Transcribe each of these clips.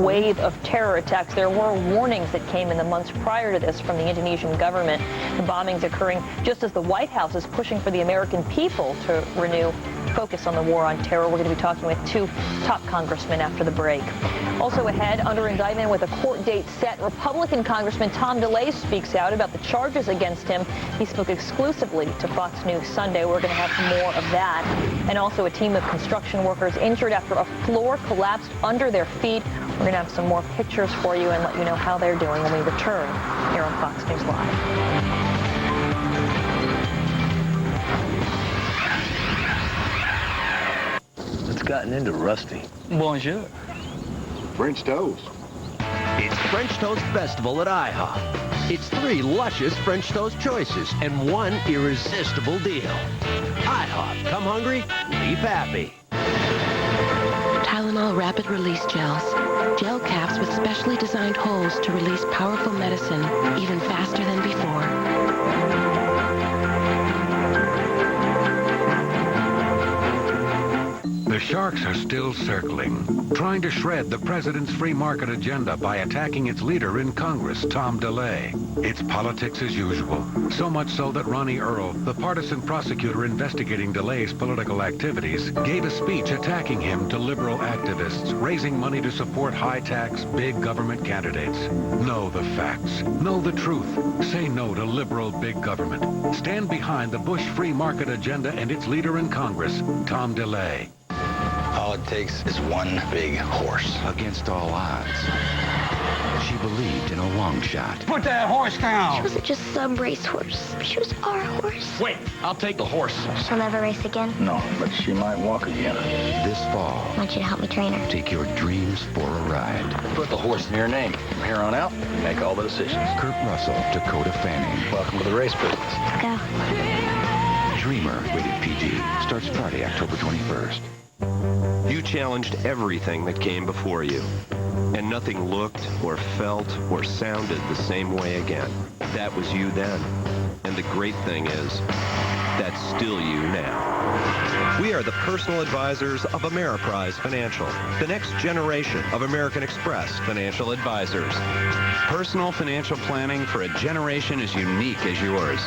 Wave of terror attacks. There were warnings that came in the months prior to this from the Indonesian government. The bombings occurring just as the White House is pushing for the American people to renew focus on the war on terror. We're going to be talking with two top congressmen after the break. Also ahead, under indictment with a court date set, Republican Congressman Tom DeLay speaks out about the charges against him. He spoke exclusively to Fox News Sunday. We're going to have more of that. And also a team of construction workers injured after a floor collapsed under their feet. We're going to have some more pictures for you and let you know how they're doing when we return here on Fox News Live. It's gotten into Rusty. Bonjour. French toast. It's French Toast Festival at IHOP. It's 3 luscious French toast choices and 1 irresistible deal. IHOP, come hungry, leave happy. Tylenol Rapid Release Gels. Gel caps with specially designed holes to release powerful medicine even faster than before. The sharks are still circling, trying to shred the president's free market agenda by attacking its leader in Congress, Tom DeLay. It's politics as usual, so much so that Ronnie Earl, the partisan prosecutor investigating DeLay's political activities, gave a speech attacking him to liberal activists, raising money to support high-tax, big government candidates. Know the facts. Know the truth. Say no to liberal big government. Stand behind the Bush free market agenda and its leader in Congress, Tom DeLay. All it takes is one big horse. Against all odds, she believed in a long shot. Put that horse down! She wasn't just some racehorse. She was our horse. Wait, I'll take the horse. She'll never race again? No, but she might walk again. This fall, I want you to help me train her. take your dreams for a ride. Put the horse in your name. From here on out, you make all the decisions. Kurt Russell, Dakota Fanning. Welcome to the race business. Let's go. Dreamer, rated PG, starts Friday, October 21st. You challenged everything that came before you, and nothing looked or felt or sounded the same way again. That was you then, and the great thing is, that's still you now. We are the personal advisors of Ameriprise Financial, the next generation of American Express financial advisors. Personal financial planning for a generation as unique as yours.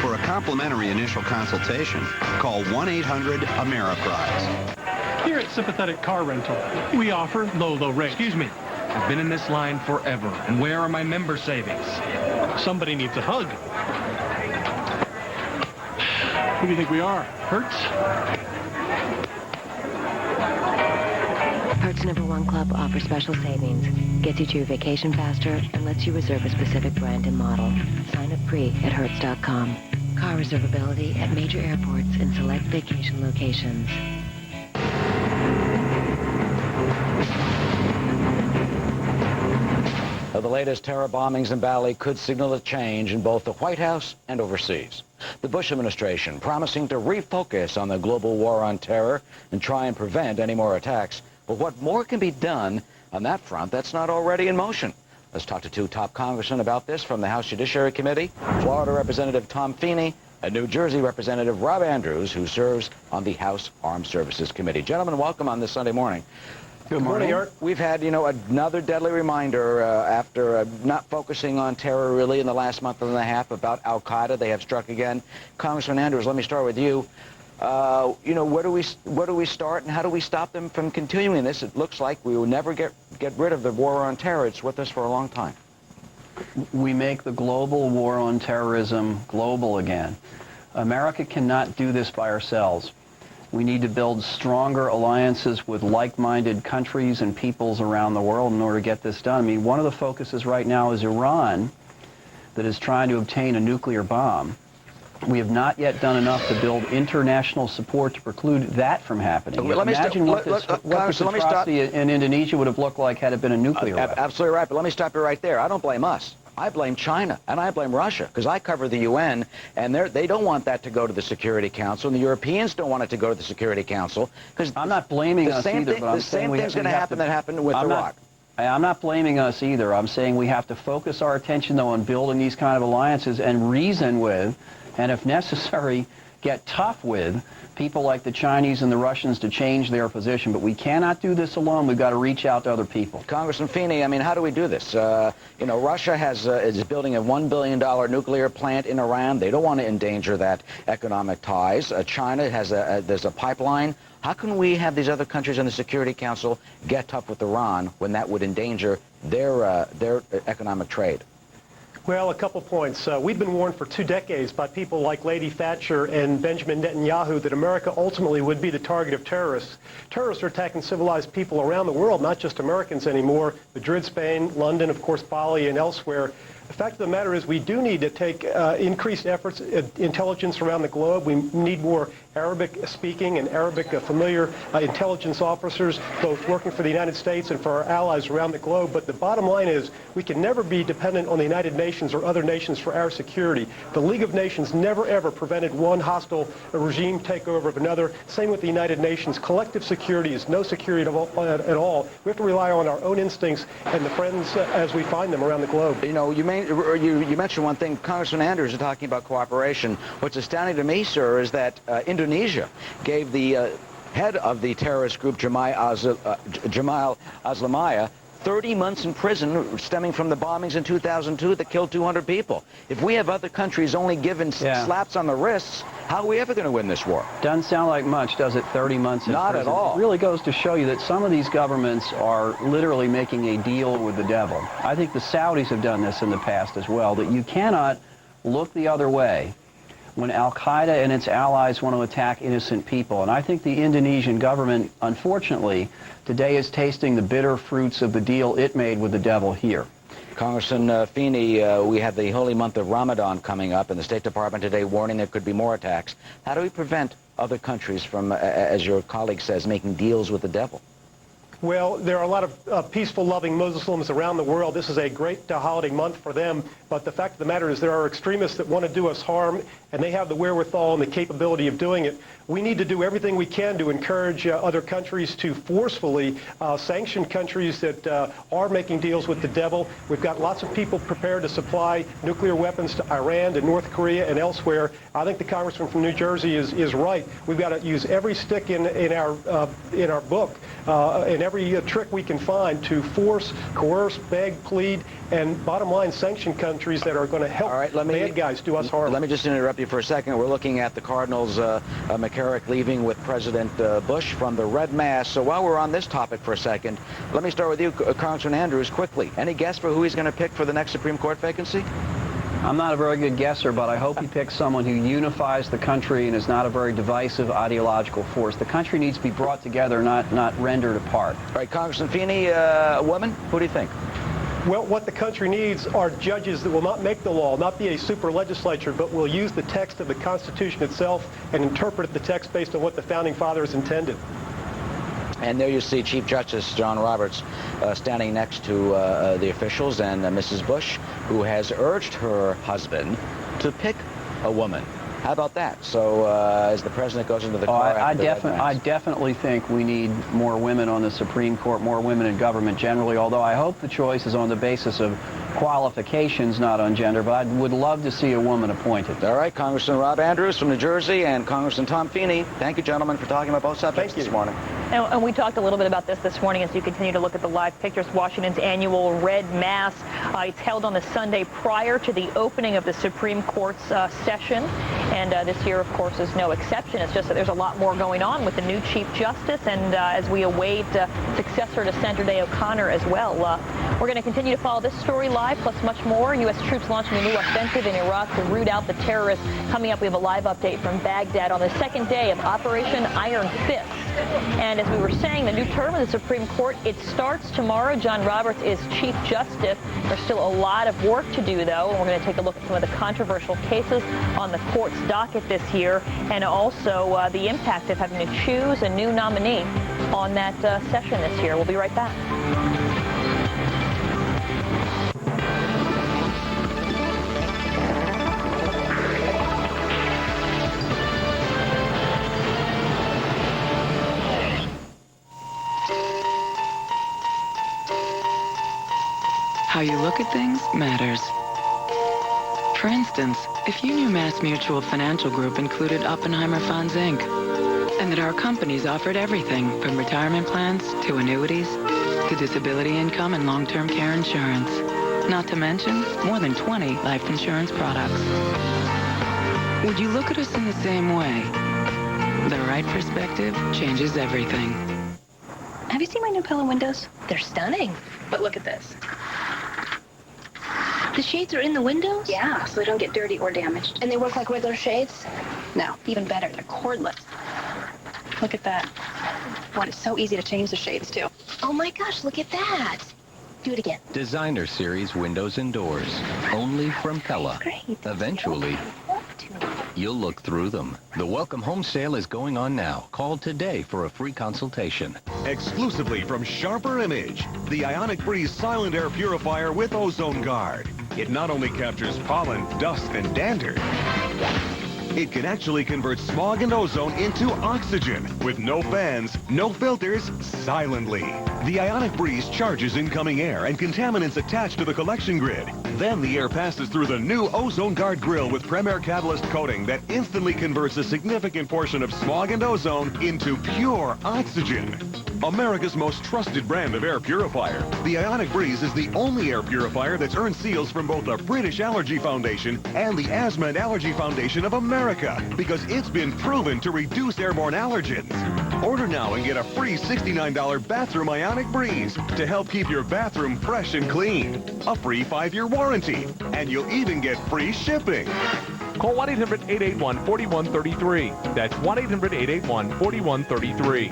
For a complimentary initial consultation, call 1-800-AMERIPRISE. Here at Sympathetic Car Rental, we offer low rates. Excuse me. I've been in this line forever, and where are my member savings? Somebody needs a hug. Who do you think we are? Hertz? Hertz #1 Club offers special savings, gets you to your vacation faster, and lets you reserve a specific brand and model. Sign up free at Hertz.com. Car reservability at major airports and select vacation locations. The latest terror bombings in Bali could signal a change in both the White House and overseas. The Bush administration promising to refocus on the global war on terror and try and prevent any more attacks. But what more can be done on that front that's not already in motion? Let's talk to 2 top congressmen about this from the House Judiciary Committee, Florida Representative Tom Feeney and New Jersey Representative Rob Andrews, who serves on the House Armed Services Committee. Gentlemen, welcome on this Sunday morning. Good morning. We've had, another deadly reminder after not focusing on terror really in the last month and a half about Al-Qaeda. They have struck again. Congressman Andrews, let me start with you. Where do we start and how do we stop them from continuing this? It looks like we will never get rid of the war on terror. It's with us for a long time. We make the global war on terrorism global again. America cannot do this by ourselves. We need to build stronger alliances with like-minded countries and peoples around the world in order to get this done. I mean, one of the focuses right now is Iran, that is trying to obtain a nuclear bomb. We have not yet done enough to build international support to preclude that from happening. Imagine what this atrocity in Indonesia would have looked like had it been a nuclear weapon. Absolutely right, but let me stop you right there. I don't blame us. I blame China, and I blame Russia, because I cover the UN, and they don't want that to go to the Security Council, and the Europeans don't want it to go to the Security Council. Because I'm not blaming us either, but I'm saying the same thing's going to happen that happened with Iraq. I'm not blaming us either. I'm saying we have to focus our attention, though, on building these kind of alliances and reason with, and if necessary, get tough with people like the Chinese and the Russians to change their position. But we cannot do this alone. We've got to reach out to other people. Congressman Feeney, I mean, how do we do this? You know, Russia is building a $1 billion nuclear plant in Iran. They don't want to endanger that economic ties. China has there's a pipeline. How can we have these other countries in the Security Council get tough with Iran when that would endanger their economic trade? Well, a couple points. We've been warned for 2 decades by people like Lady Thatcher and Benjamin Netanyahu that America ultimately would be the target of terrorists. Terrorists are attacking civilized people around the world, not just Americans anymore. Madrid, Spain, London, of course, Bali, and elsewhere. The fact of the matter is we do need to take increased efforts at intelligence around the globe. We need more Arabic-speaking and Arabic-familiar intelligence officers, both working for the United States and for our allies around the globe. But the bottom line is we can never be dependent on the United Nations or other nations for our security. The League of Nations never, ever prevented one hostile regime takeover of another. Same with the United Nations. Collective security is no security at all. We have to rely on our own instincts and the friends as we find them around the globe. You know, you mentioned one thing. Congressman Andrews is talking about cooperation. What's astounding to me, sir, is that Indonesia gave the head of the terrorist group, Jamal Aslamaya, 30 months in prison stemming from the bombings in 2002 that killed 200 people. If we have other countries only given slaps on the wrists, how are we ever going to win this war? Doesn't sound like much, does it? 30 months in Not prison. at all. It really goes to show you that some of these governments are literally making a deal with the devil. I think the Saudis have done this in the past as well, that you cannot look the other way when Al-Qaeda and its allies want to attack innocent people. And I think the Indonesian government, unfortunately, today is tasting the bitter fruits of the deal it made with the devil here. Congressman Feeney, we have the holy month of Ramadan coming up, and the State Department today warning there could be more attacks. How do we prevent other countries from, as your colleague says, making deals with the devil? Well, there are a lot of peaceful, loving Muslims around the world. This is a great holiday month for them. But the fact of the matter is there are extremists that want to do us harm, and they have the wherewithal and the capability of doing it. We need to do everything we can to encourage other countries to forcefully sanction countries that are making deals with the devil. We've got lots of people prepared to supply nuclear weapons to Iran, to North Korea, and elsewhere. I think the congressman from New Jersey is right. We've got to use every stick in our book and every trick we can find to force, coerce, beg, plead, and bottom line sanction countries that are going to help bad guys do us harm. Let me just interrupt you for a second. We're looking at the Cardinals' McCarrick leaving with President Bush from the Red Mass. So while we're on this topic for a second, let me start with you, Congressman Andrews, quickly. Any guess for who he's going to pick for the next Supreme Court vacancy? I'm not a very good guesser, but I hope he picks someone who unifies the country and is not a very divisive ideological force. The country needs to be brought together, not rendered apart. All right, Congressman Feeney, a woman, who do you think? Well, what the country needs are judges that will not make the law, not be a super legislature, but will use the text of the Constitution itself and interpret the text based on what the Founding Fathers intended. And there you see Chief Justice John Roberts standing next to the officials and Mrs. Bush, who has urged her husband to pick a woman. How about that? So as the president goes into the car I definitely think we need more women on the Supreme Court, more women in government generally, although I hope the choice is on the basis of qualifications, not on gender, but I would love to see a woman appointed. All right, Congressman Rob Andrews from New Jersey and Congressman Tom Feeney, thank you, gentlemen, for talking about both subjects this morning. And we talked a little bit about this morning as you continue to look at the live pictures. Washington's annual Red Mass. It's held on the Sunday prior to the opening of the Supreme Court's session. And this year, of course, is no exception. It's just that there's a lot more going on with the new Chief Justice, and as we await successor to Sandra Day O'Connor as well. We're going to continue to follow this story live, plus much more. U.S. troops launching a new offensive in Iraq to root out the terrorists. Coming up, we have a live update from Baghdad on the second day of Operation Iron Fist. And as we were saying, the new term of the Supreme Court, it starts tomorrow. John Roberts is Chief Justice. There's still a lot of work to do, though, and we're going to take a look at some of the controversial cases on the court's docket this year, and also the impact of having to choose a new nominee on that session this year. We'll be right back. How you look at things matters. For instance, if you knew Mass Mutual Financial Group included Oppenheimer Funds, Inc., and that our companies offered everything from retirement plans to annuities to disability income and long-term care insurance, not to mention more than 20 life insurance products. Would you look at us in the same way? The right perspective changes everything. Have you seen my new pillow windows? They're stunning. But look at this. The shades are in the windows? Yeah, so they don't get dirty or damaged. And they work like regular shades? No, even better. They're cordless. Look at that. One, it's so easy to change the shades, too. Oh my gosh, look at that. Do it again. Designer Series windows and doors. Only from Pella. Great. Eventually, you'll look through them. The Welcome Home Sale is going on now. Call today for a free consultation. Exclusively from Sharper Image, the Ionic Breeze Silent Air Purifier with Ozone Guard. It not only captures pollen, dust, and dander, it can actually convert smog and ozone into oxygen with no fans, no filters, silently. The Ionic Breeze charges incoming air and contaminants attached to the collection grid. Then the air passes through the new Ozone Guard grill with Premier Catalyst coating that instantly converts a significant portion of smog and ozone into pure oxygen. America's most trusted brand of air purifier, the Ionic Breeze is the only air purifier that's earned seals from both the British Allergy Foundation and the Asthma and Allergy Foundation of America because it's been proven to reduce airborne allergens. Order now and get a free $69 bathroom Ionic Breeze to help keep your bathroom fresh and clean. A free 5-year warranty, and you'll even get free shipping. Call 1-800-881-4133. That's 1-800-881-4133.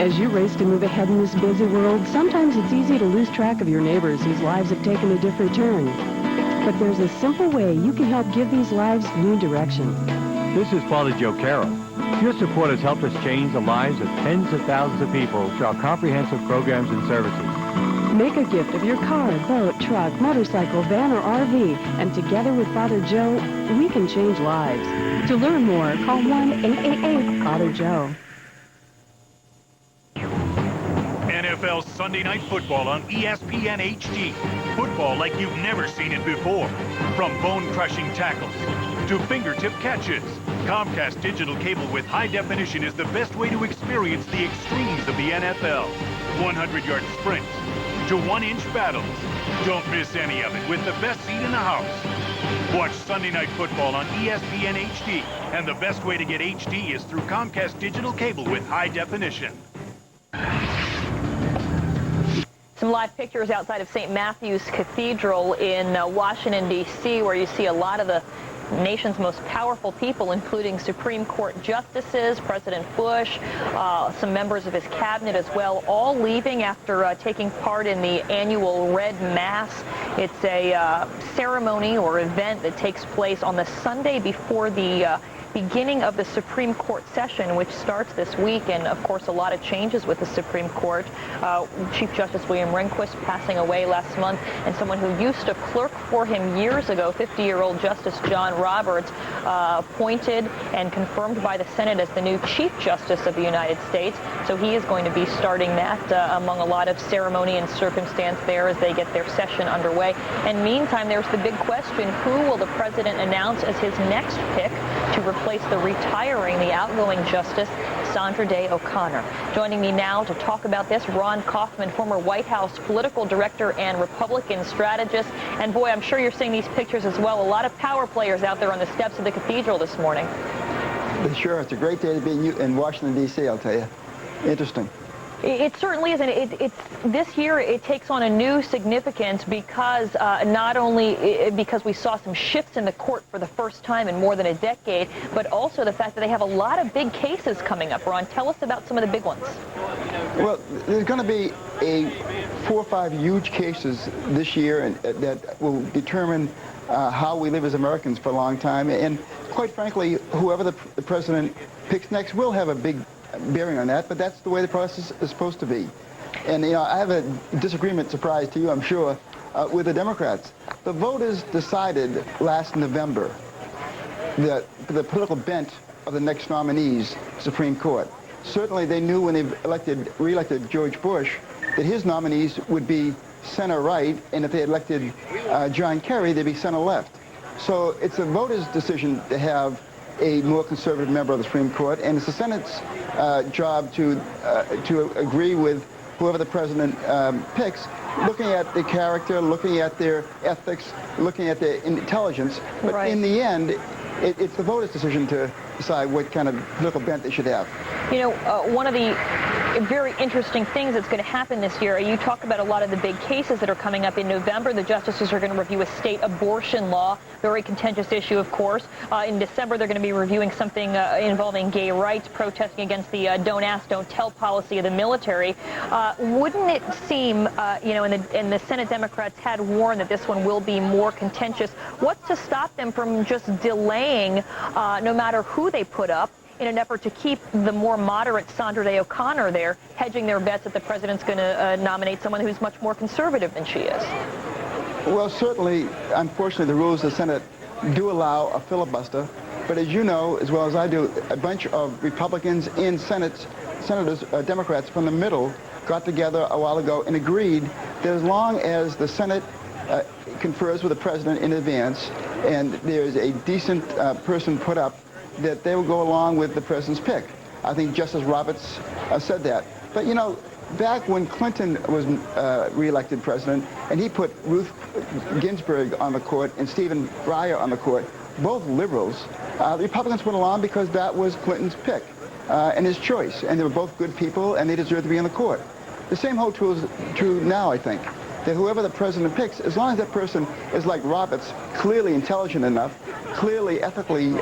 As you race to move ahead in this busy world, sometimes it's easy to lose track of your neighbors whose lives have taken a different turn. But there's a simple way you can help give these lives new direction. This is Father Joe Carroll. Your support has helped us change the lives of tens of thousands of people through our comprehensive programs and services. Make a gift of your car, boat, truck, motorcycle, van, or RV, and together with Father Joe, we can change lives. To learn more, call 1-888-FATHER-JOE. NFL Sunday Night Football on ESPN HD. Football like you've never seen it before. From bone-crushing tackles to fingertip catches, Comcast digital cable with high definition is the best way to experience the extremes of the NFL. 100-yard sprints to 1-inch battles. Don't miss any of it with the best seat in the house. Watch Sunday Night Football on ESPN HD, and the best way to get HD is through Comcast digital cable with high definition. Some live pictures outside of St. Matthew's Cathedral in Washington, D.C., where you see a lot of the nation's most powerful people, including Supreme Court justices, President Bush, some members of his cabinet as well, all leaving after taking part in the annual Red Mass. It's a ceremony or event that takes place on the Sunday before the beginning of the Supreme Court session, which starts this week, and of course a lot of changes with the Supreme Court. Chief Justice William Rehnquist passing away last month, and someone who used to clerk for him years ago, 50-year-old Justice John Roberts, appointed and confirmed by the Senate as the new Chief Justice of the United States. So he is going to be starting that among a lot of ceremony and circumstance there as they get their session underway. And meantime, there's the big question, who will the president announce as his next pick to replace the outgoing Justice Sandra Day O'Connor? Joining me now to talk about this, Ron Kaufman, former White House political director and Republican strategist. And boy, I'm sure you're seeing these pictures as well. A lot of power players out there on the steps of the cathedral this morning. Sure, it's a great day to be in Washington, D.C., I'll tell you. Interesting. It certainly is, and it's this year it takes on a new significance because not only because we saw some shifts in the court for the first time in more than a decade, but also the fact that they have a lot of big cases coming up. Ron, tell us about some of the big ones. Well, there's going to be 4 or 5 huge cases this year and that will determine how we live as Americans for a long time. And quite frankly, whoever the president picks next will have a big bearing on that, but that's the way the process is supposed to be. And, you know, I have a disagreement, surprise to you, I'm sure, with the Democrats. The voters decided last November the political bent of the next nominees, Supreme Court. Certainly they knew when they re-elected George Bush that his nominees would be center right, and if they elected John Kerry, they'd be center left. So it's a voters' decision to have a more conservative member of the Supreme Court, and it's the Senate's job to agree with whoever the president picks, looking at their character, looking at their ethics, looking at their intelligence. But in the end, it's the voters' decision to decide what kind of political bent they should have. You know, one of the very interesting things that's going to happen this year, you talk about a lot of the big cases that are coming up in November. The justices are going to review a state abortion law, very contentious issue, of course. In December, they're going to be reviewing something involving gay rights, protesting against the don't ask, don't tell policy of the military. Wouldn't it seem, you know, and the Senate Democrats had warned that this one will be more contentious. What's to stop them from just delaying, no matter who they put up, in an effort to keep the more moderate Sandra Day O'Connor there, hedging their bets that the president's going to nominate someone who's much more conservative than she is? Well, certainly, unfortunately, the rules of the Senate do allow a filibuster. But as you know, as well as I do, a bunch of Republicans and senators, Democrats from the middle, got together a while ago and agreed that as long as the Senate confers with the president in advance and there's a decent person put up, that they will go along with the president's pick. I think Justice Roberts said that. But, you know, back when Clinton was reelected president and he put Ruth Ginsburg on the court and Stephen Breyer on the court, both liberals, the Republicans went along because that was Clinton's pick and his choice. And they were both good people and they deserved to be on the court. The same holds true now, I think, that whoever the president picks, as long as that person is like Roberts, clearly intelligent enough, clearly ethically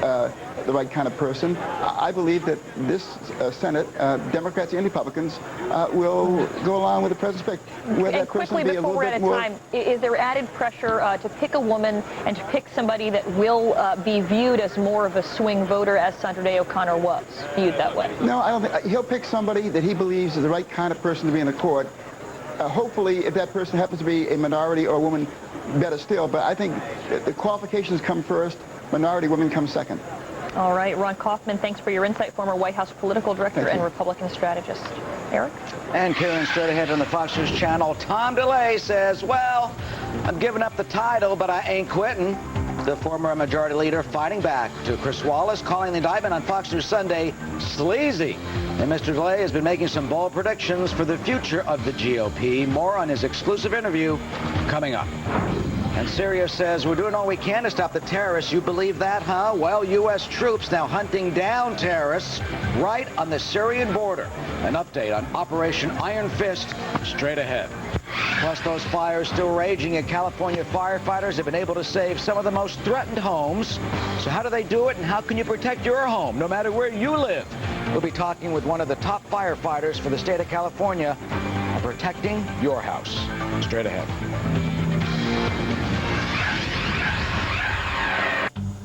the right kind of person, I believe that this Senate, Democrats and Republicans, will go along with the president's pick. Where that person quickly, be before we're out of time, is there added pressure to pick a woman and to pick somebody that will be viewed as more of a swing voter, as Sandra Day O'Connor was viewed that way? No, I don't think. He'll pick somebody that he believes is the right kind of person to be in the court. Hopefully, if that person happens to be a minority or a woman, better still. But I think the qualifications come first, minority women come second. All right, Ron Kaufman, thanks for your insight, former White House political director and Republican strategist. Eric? And Karen, straight ahead on the Fox News channel, Tom DeLay says, well, I'm giving up the title, but I ain't quitting. The former majority leader fighting back to Chris Wallace, calling the indictment on Fox News Sunday sleazy. And Mr. DeLay has been making some bold predictions for the future of the GOP. More on his exclusive interview coming up. And Syria says, we're doing all we can to stop the terrorists. You believe that, huh? Well, U.S. troops now hunting down terrorists right on the Syrian border. An update on Operation Iron Fist straight ahead. Plus, those fires still raging in California. Firefighters have been able to save some of the most threatened homes. So how do they do it, and how can you protect your home, no matter where you live? We'll be talking with one of the top firefighters for the state of California on protecting your house. Straight ahead.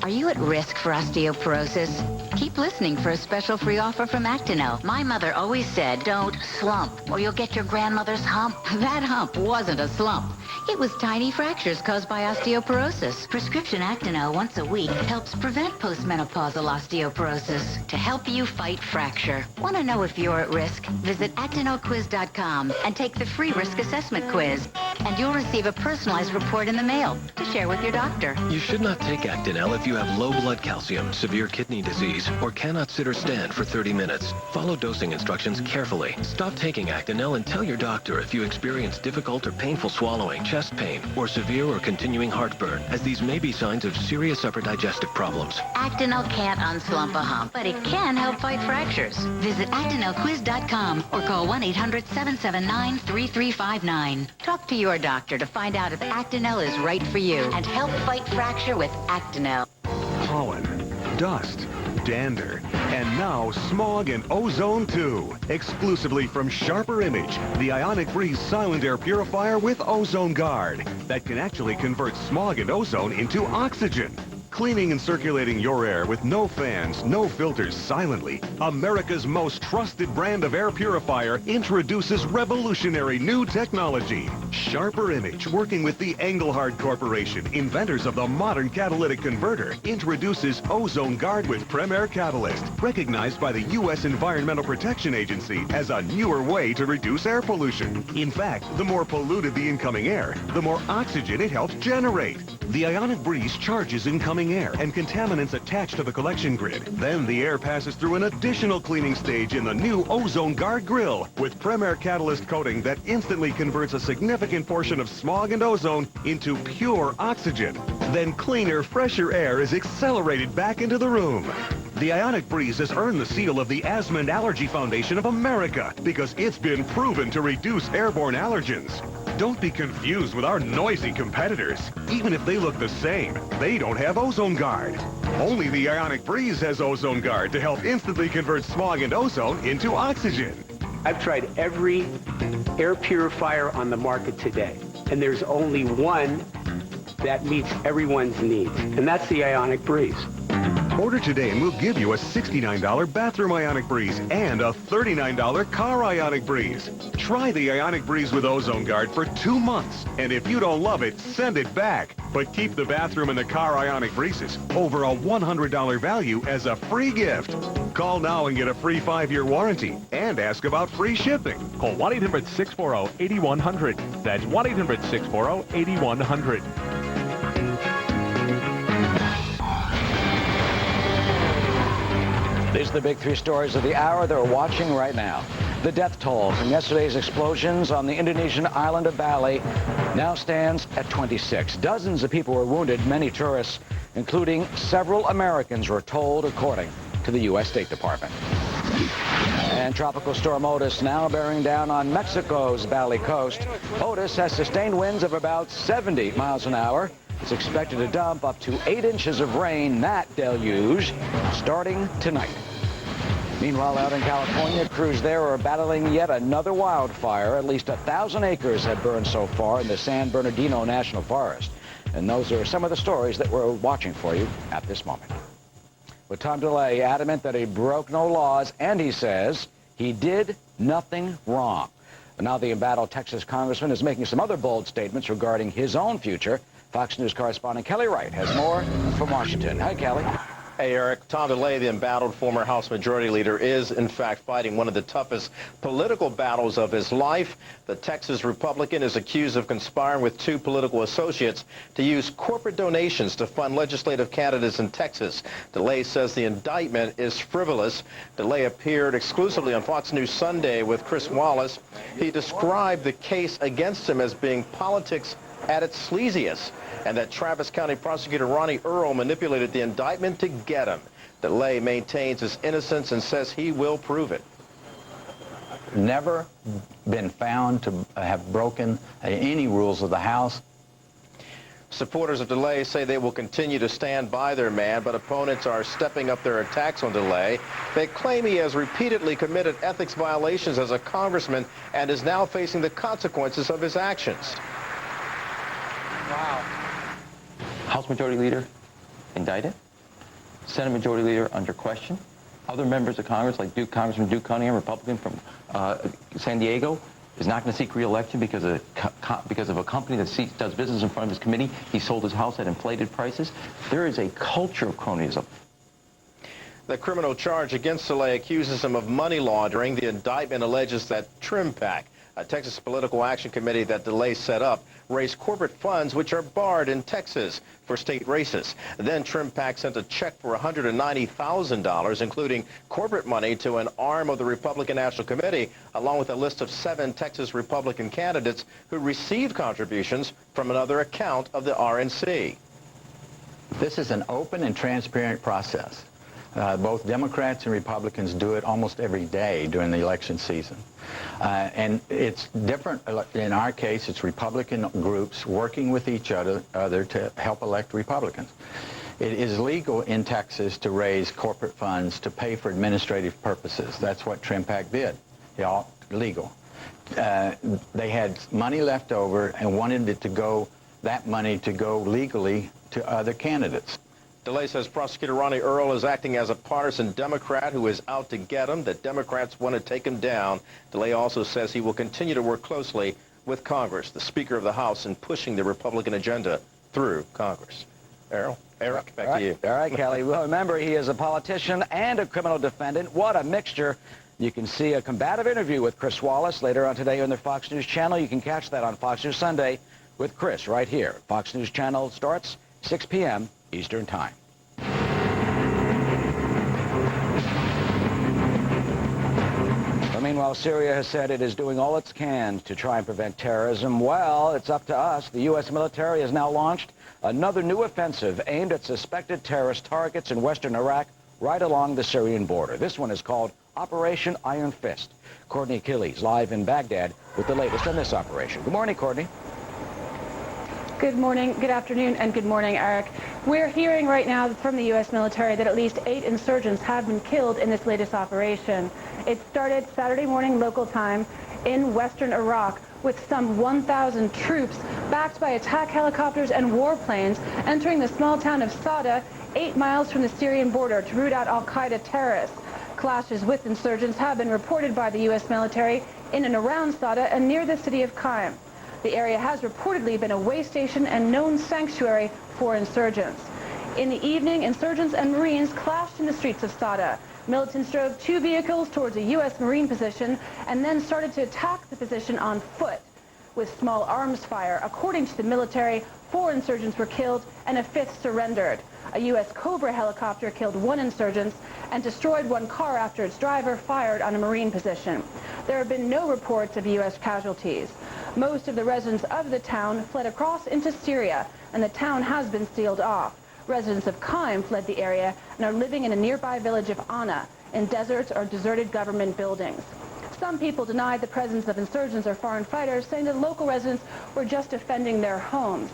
Are you at risk for osteoporosis? Keep listening for a special free offer from Actonel. My mother always said, don't slump, or you'll get your grandmother's hump. That hump wasn't a slump. It was tiny fractures caused by osteoporosis. Prescription Actonel once a week helps prevent postmenopausal osteoporosis to help you fight fracture. Want to know if you're at risk? Visit actonelquiz.com and take the free risk assessment quiz. And you'll receive a personalized report in the mail to share with your doctor. You should not take Actonel if you have low blood calcium, severe kidney disease, or cannot sit or stand for 30 minutes. Follow dosing instructions carefully. Stop taking Actonel and tell your doctor if you experience difficult or painful swallowing, chest pain, or severe or continuing heartburn, as these may be signs of serious upper digestive problems. Actonel can't unslump a hump, but it can help fight fractures. Visit actonelquiz.com or call 1-800-779-3359. Talk to your doctor to find out if Actonel is right for you and help fight fracture with Actonel. Pollen, dust, dander, and now smog and ozone too. Exclusively from Sharper Image, the ionic-free silent air purifier with Ozone Guard that can actually convert smog and ozone into oxygen. Cleaning and circulating your air with no fans, no filters, silently. America's most trusted brand of air purifier introduces revolutionary new technology. Sharper Image, working with the Engelhard Corporation, inventors of the modern catalytic converter, introduces Ozone Guard with Premier Catalyst, recognized by the U.S. Environmental Protection Agency as a newer way to reduce air pollution. In fact, the more polluted the incoming air, the more oxygen it helps generate. The Ionic Breeze charges incoming air and contaminants attached to the collection grid. Then the air passes through an additional cleaning stage in the new Ozone Guard grill with Premier Catalyst coating that instantly converts a significant portion of smog and ozone into pure oxygen. Then cleaner, fresher air is accelerated back into the room. The Ionic Breeze has earned the seal of the Asthma and Allergy Foundation of America because it's been proven to reduce airborne allergens. Don't be confused with our noisy competitors. Even if they look the same, they don't have Ozone Guard. Only the Ionic Breeze has Ozone Guard to help instantly convert smog and ozone into oxygen. I've tried every air purifier on the market today, and there's only one that meets everyone's needs, and that's the Ionic Breeze. Order today and we'll give you a $69 bathroom Ionic Breeze and a $39 car Ionic Breeze. Try the Ionic Breeze with Ozone Guard for 2 months, and if you don't love it, send it back. But keep the bathroom and the car Ionic Breezes over a $100 value as a free gift. Call now and get a free 5-year warranty and ask about free shipping. Call 1-800-640-8100. That's 1-800-640-8100. These are the big 3 stories of the hour that we're watching right now. The death toll from yesterday's explosions on the Indonesian island of Bali now stands at 26. Dozens of people were wounded, many tourists, including several Americans, were told, according to the U.S. State Department. And Tropical Storm Otis now bearing down on Mexico's Bali coast. Otis has sustained winds of about 70 miles an hour. It's expected to dump up to 8 inches of rain, that deluge, starting tonight. Meanwhile, out in California, crews there are battling yet another wildfire. At least 1,000 acres have burned so far in the San Bernardino National Forest. And those are some of the stories that we're watching for you at this moment. With Tom DeLay adamant that he broke no laws, and he says he did nothing wrong. And now the embattled Texas congressman is making some other bold statements regarding his own future. Fox News correspondent Kelly Wright has more from Washington. Hi, Kelly. Hey, Eric. Tom DeLay, the embattled former House Majority Leader, is, in fact, fighting one of the toughest political battles of his life. The Texas Republican is accused of conspiring with 2 political associates to use corporate donations to fund legislative candidates in Texas. DeLay says the indictment is frivolous. DeLay appeared exclusively on Fox News Sunday with Chris Wallace. He described the case against him as being politics at its sleaziest, and that Travis County Prosecutor Ronnie Earl manipulated the indictment to get him. DeLay maintains his innocence and says he will prove it. Never been found to have broken any rules of the House. Supporters of DeLay say they will continue to stand by their man, but opponents are stepping up their attacks on DeLay. They claim he has repeatedly committed ethics violations as a congressman and is now facing the consequences of his actions. Wow. House Majority Leader indicted. Senate Majority Leader under question. Other members of Congress, like Congressman Duke Cunningham, Republican from San Diego, is not going to seek re-election because of a company that does business in front of his committee. He sold his house at inflated prices. There is a culture of cronyism. The criminal charge against DeLay accuses him of money laundering. The indictment alleges that Trim PAC, a Texas political action committee that DeLay set up, raised corporate funds which are barred in Texas for state races. Then Trim PAC sent a check for $190,000, including corporate money, to an arm of the Republican National Committee, along with a list of 7 Texas Republican candidates who received contributions from another account of the RNC. This is an open and transparent process. Both Democrats and Republicans do it almost every day during the election season. And it's different. In our case, it's Republican groups working with each other to help elect Republicans. It is legal in Texas to raise corporate funds to pay for administrative purposes. That's what Trim PAC did. All legal. They had money left over and wanted it to go, that money to go legally to other candidates. DeLay says prosecutor Ronnie Earl is acting as a partisan Democrat who is out to get him, that Democrats want to take him down. DeLay also says he will continue to work closely with Congress, the Speaker of the House, in pushing the Republican agenda through Congress. Eric, back to you. All right, Kelly. Well, remember, he is a politician and a criminal defendant. What a mixture. You can see a combative interview with Chris Wallace later on today on the Fox News channel. You can catch that on Fox News Sunday with Chris right here. Fox News channel starts 6 p.m. Eastern Time. Well, meanwhile, Syria has said it is doing all it can to try and prevent terrorism. Well, it's up to us. The U.S. military has now launched another new offensive aimed at suspected terrorist targets in western Iraq right along the Syrian border. This one is called Operation Iron Fist. Courtney Achilles live in Baghdad with the latest on this operation. Good morning, Courtney. Good morning, good afternoon, and good morning, Eric. We're hearing right now from the U.S. military that at least 8 insurgents have been killed in this latest operation. It started Saturday morning local time in western Iraq with some 1,000 troops backed by attack helicopters and warplanes entering the small town of Sada, 8 miles from the Syrian border, to root out al-Qaeda terrorists. Clashes with insurgents have been reported by the U.S. military in and around Sada and near the city of Qaim. The area has reportedly been a way station and known sanctuary for insurgents. In the evening, insurgents and Marines clashed in the streets of Sada. Militants drove 2 vehicles towards a U.S. Marine position and then started to attack the position on foot with small arms fire. According to the military, 4 insurgents were killed and a 5th surrendered. A U.S. Cobra helicopter killed 1 insurgent and destroyed 1 car after its driver fired on a Marine position. There have been no reports of U.S. casualties. Most of the residents of the town fled across into Syria, and the town has been sealed off. Residents of Qaim fled the area and are living in a nearby village of Anna in deserts or deserted government buildings. Some people denied the presence of insurgents or foreign fighters, saying that local residents were just defending their homes.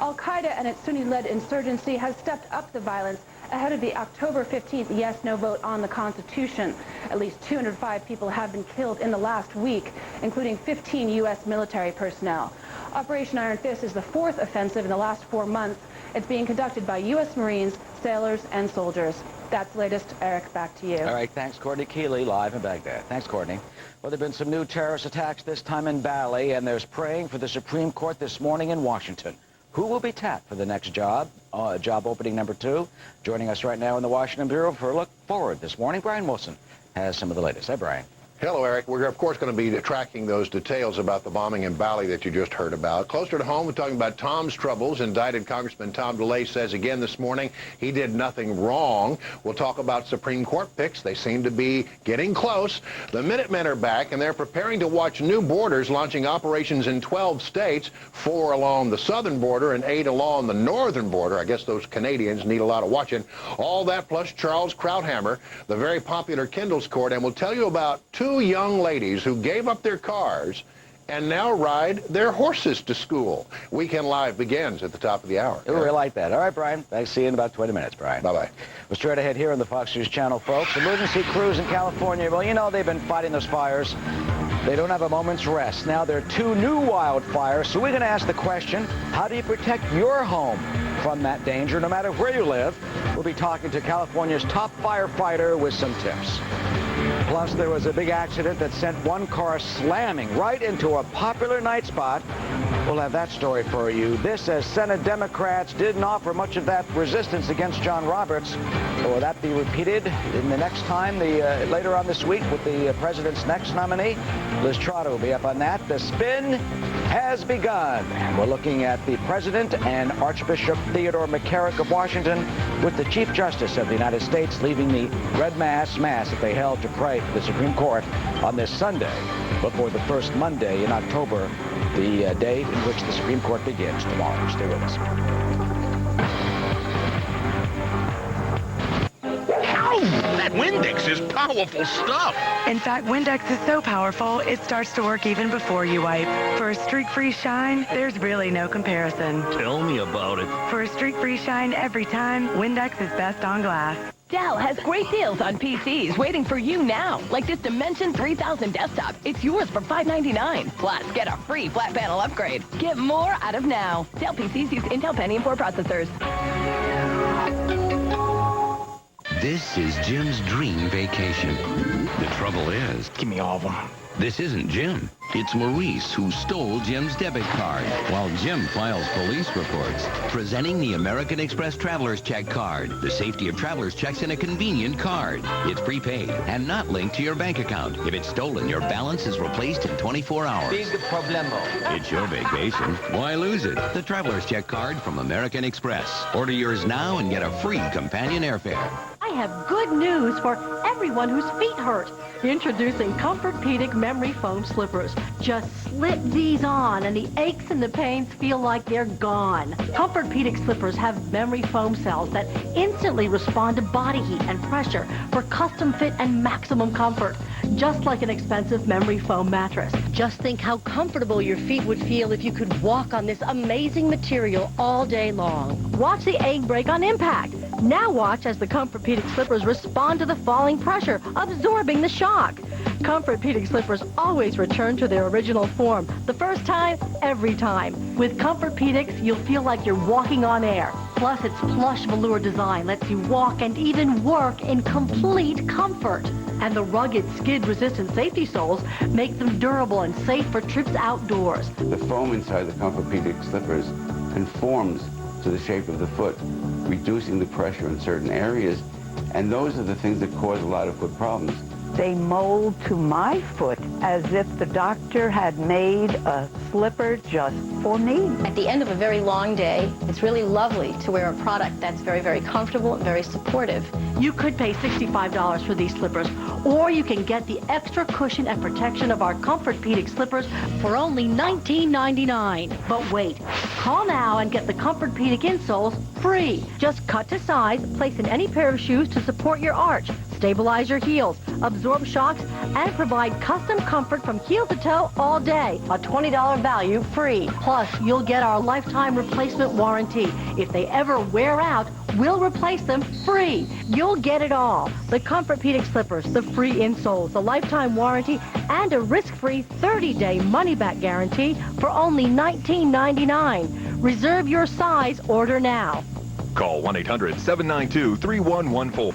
Al-Qaeda and its Sunni-led insurgency has stepped up the violence ahead of the October 15th yes-no vote on the Constitution. At least 205 people have been killed in the last week, including 15 U.S. military personnel. Operation Iron Fist is the 4th offensive in the last 4 months. It's being conducted by U.S. Marines, sailors, and soldiers. That's the latest. Eric, back to you. All right, thanks, Courtney Keeley, live in Baghdad. Thanks, Courtney. Well, there have been some new terrorist attacks, this time in Bali, and there's praying for the Supreme Court this morning in Washington. Who will be tapped for the next job opening number 2? Joining us right now in the Washington Bureau for a look forward this morning, Brian Wilson has some of the latest. Hey, Brian. Hello, Eric. We're, of course, going to be tracking those details about the bombing in Bali that you just heard about. Closer to home, we're talking about Tom's troubles. Indicted Congressman Tom DeLay says again this morning he did nothing wrong. We'll talk about Supreme Court picks. They seem to be getting close. The Minutemen are back, and they're preparing to watch new borders launching operations in 12 states, 4 along the southern border and 8 along the northern border. I guess those Canadians need a lot of watching. All that plus Charles Krauthammer, the very popular Kindles court, and we'll tell you about 2 young ladies who gave up their cars and now ride their horses to school. Weekend Live begins at the top of the hour. We like that. All right, Brian. Thanks. See you in about 20 minutes, Brian. Bye-bye. We're straight ahead here on the Fox News Channel, folks. Emergency crews in California. Well, you know, they've been fighting those fires. They don't have a moment's rest. Now there are 2 new wildfires, so we're going to ask the question, how do you protect your home from that danger, no matter where you live? We'll be talking to California's top firefighter with some tips. Plus, there was a big accident that sent 1 car slamming right into a popular night spot. We'll have that story for you. This as Senate Democrats didn't offer much of that resistance against John Roberts. Will that be repeated in the next time, later on this week, with the president's next nominee? Liz Trotter will be up on that. The spin has begun. And we're looking at the president and Archbishop Theodore McCarrick of Washington with the Chief Justice of the United States leaving the Red Mass that they held to pray for the Supreme Court on this Sunday before the first Monday in October, the day in which the Supreme Court begins tomorrow. Stay with us. Ow! That Windex is powerful stuff. In fact, Windex is so powerful, it starts to work even before you wipe. For a streak-free shine, there's really no comparison. Tell me about it. For a streak-free shine every time, Windex is best on glass. Dell has great deals on PCs waiting for you now, like this Dimension 3000 desktop. It's yours for $599. Plus, get a free flat panel upgrade. Get more out of now. Dell PCs use Intel Pentium 4 processors. This is Jim's dream vacation. The trouble is... Give me all of them. This isn't Jim. It's Maurice who stole Jim's debit card while Jim files police reports. Presenting the American Express Traveler's Check card. The safety of traveler's checks in a convenient card. It's prepaid and not linked to your bank account. If it's stolen, your balance is replaced in 24 hours. Big problemo. It's your vacation. Why lose it? The Traveler's Check card from American Express. Order yours now and get a free companion airfare. I have good news for everyone whose feet hurt. Introducing Comfort-Pedic Memory Foam Slippers. Just slip these on and the aches and the pains feel like they're gone. Comfort-Pedic slippers have memory foam cells that instantly respond to body heat and pressure for custom fit and maximum comfort. Just like an expensive memory foam mattress. Just think how comfortable your feet would feel if you could walk on this amazing material all day long. Watch the egg break on impact. Now watch as the Comfort-Pedic slippers respond to the falling pressure, absorbing the shock. Comfort-Pedic slippers always return to their original form. The first time, every time. With Comfort-Pedics, you'll feel like you're walking on air. Plus, its plush velour design lets you walk and even work in complete comfort. And the rugged, skid-resistant safety soles make them durable and safe for trips outdoors. The foam inside the Comfort-Pedic slippers conforms to the shape of the foot, reducing the pressure in certain areas, and those are the things that cause a lot of foot problems. They mold to my foot as if the doctor had made a slipper just for me. At the end of a very long day, it's really lovely to wear a product that's very, very comfortable and very supportive. You could pay $65 for these slippers, or you can get the extra cushion and protection of our Comfort-Pedic slippers for only $19.99. But wait, call now and get the Comfort-Pedic insoles free. Just cut to size, place in any pair of shoes to support your arch, stabilize your heels, absorb shocks, and provide custom comfort from heel to toe all day. A $20 value free. Plus, you'll get our lifetime replacement warranty. If they ever wear out, we'll replace them free. You'll get it all. The Comfort-Pedic slippers, the free insoles, the lifetime warranty, and a risk-free 30-day money-back guarantee for only $19.99. Reserve your size. Order now. Call 1-800-792-3114.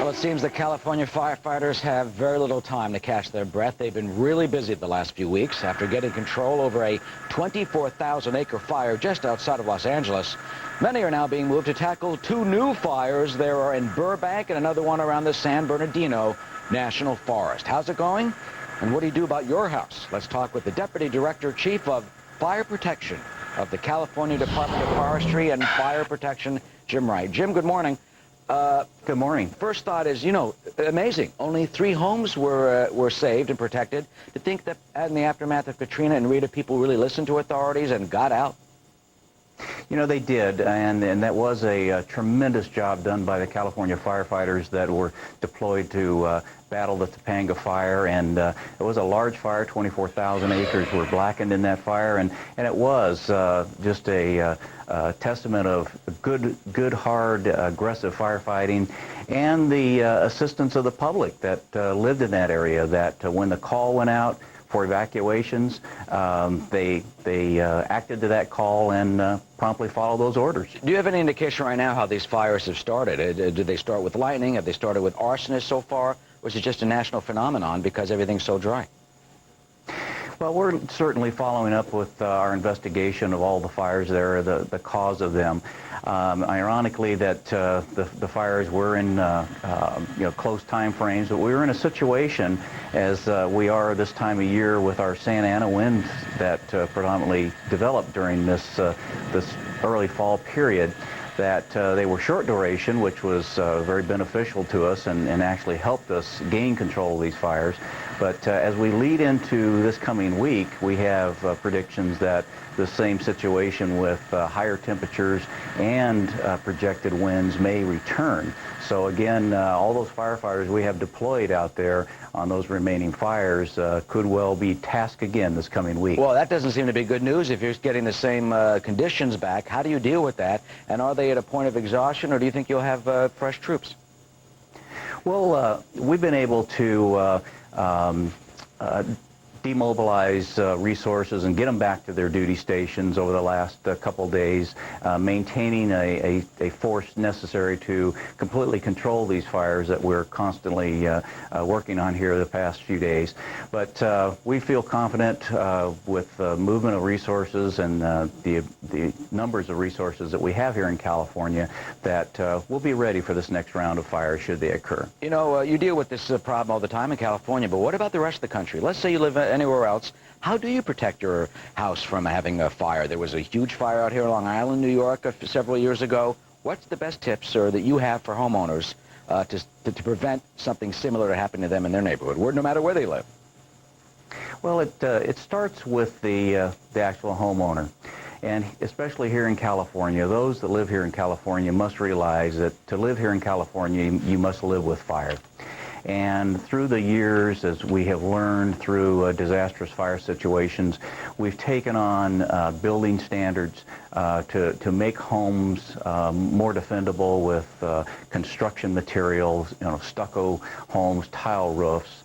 Well, it seems the California firefighters have very little time to catch their breath. They've been really busy the last few weeks after getting control over a 24,000-acre fire just outside of Los Angeles. Many are now being moved to tackle two new fires. There are in Burbank and another one around the San Bernardino National Forest. How's it going? And what do you do about your house? Let's talk with the Deputy Director Chief of Fire Protection of the California Department of Forestry and Fire Protection, Jim Wright. Jim, good morning. Good morning. First thought is, you know, amazing. Only 3 homes were saved and protected. To think that in the aftermath of Katrina and Rita, people really listened to authorities and got out. You know, they did, and that was a tremendous job done by the California firefighters that were deployed to battle the Topanga fire, and it was a large fire. 24,000 acres were blackened in that fire, and it was just a testament of good, hard, aggressive firefighting, and the assistance of the public that lived in that area, that when the call went out for evacuations, they acted to that call and promptly followed those orders. Do you have any indication right now how these fires have started? Did they start with lightning? Have they started with arsonists so far? Or is it just a national phenomenon because everything's so dry? Well, we're certainly following up with our investigation of all the fires there, the cause of them. Ironically, that the fires were in close time frames, but we were in a situation, as we are this time of year with our Santa Ana winds that predominantly developed during this early fall period, that they were short duration, which was very beneficial to us and actually helped us gain control of these fires. But as we lead into this coming week, we have predictions that the same situation with higher temperatures and projected winds may return. So again, all those firefighters we have deployed out there on those remaining fires could well be tasked again this coming week. Well, that doesn't seem to be good news if you're getting the same conditions back. How do you deal with that? And are they at a point of exhaustion, or do you think you'll have fresh troops? Well, we've been able to demobilize resources and get them back to their duty stations over the last couple days, maintaining a force necessary to completely control these fires that we're constantly working on here the past few days. But we feel confident with movement of resources and the numbers of resources that we have here in California that we'll be ready for this next round of fires should they occur. You know, you deal with this problem all the time in California, but what about the rest of the country? Let's say you live anywhere else. How do you protect your house from having a fire? There was a huge fire out here in Long Island, New York, several years ago. What's the best tips, sir, that you have for homeowners to prevent something similar to happening to them in their neighborhood, no matter where they live? Well, it starts with the actual homeowner. And especially here in California, those that live here in California must realize that to live here in California, you must live with fire. And through the years, as we have learned through disastrous fire situations, we've taken on building standards to make homes more defendable with construction materials, stucco homes, tile roofs,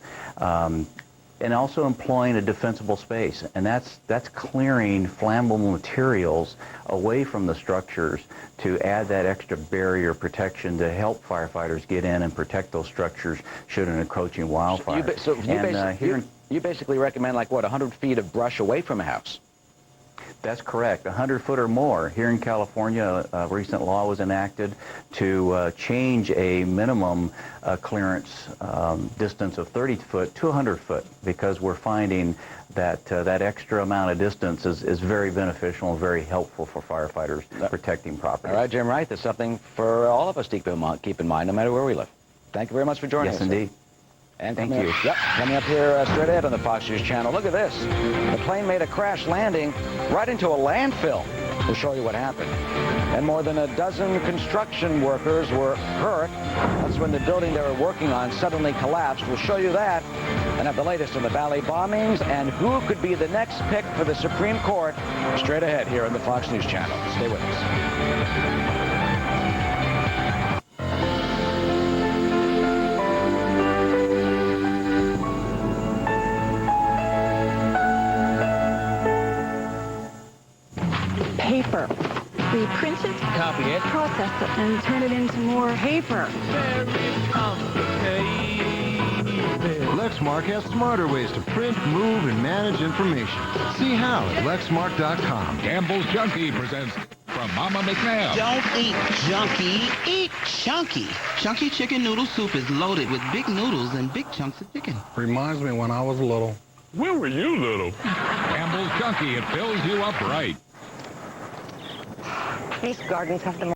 and also employing a defensible space. And that's clearing flammable materials away from the structures to add that extra barrier protection to help firefighters get in and protect those structures should an encroaching wildfire. You basically recommend, like, what, 100 feet of brush away from a house? That's correct, 100 foot or more. Here in California, a recent law was enacted to change a minimum clearance distance of 30 foot to 100 foot because we're finding that that extra amount of distance is very beneficial and very helpful for firefighters protecting property. All right, Jim Wright, that's something for all of us to keep in mind no matter where we live. Thank you very much for joining us. Yes, indeed. And thank you. Yep, coming up here straight ahead on the Fox News Channel. Look at this. The plane made a crash landing right into a landfill. We'll show you what happened. And more than a dozen construction workers were hurt. That's when the building they were working on suddenly collapsed. We'll show you that and have the latest on the Valley bombings and who could be the next pick for the Supreme Court straight ahead here on the Fox News Channel. Stay with us. Paper. We print it, copy it, process it, and turn it into more paper. Very complicated. Lexmark has smarter ways to print, move, and manage information. See how at Lexmark.com. Campbell's Junkie presents from Mama McNabb. Don't eat junky, eat chunky. Chunky chicken noodle soup is loaded with big noodles and big chunks of chicken. Reminds me when I was little. Where were you little? Campbell's Junkie, it fills you up right. These gardens have the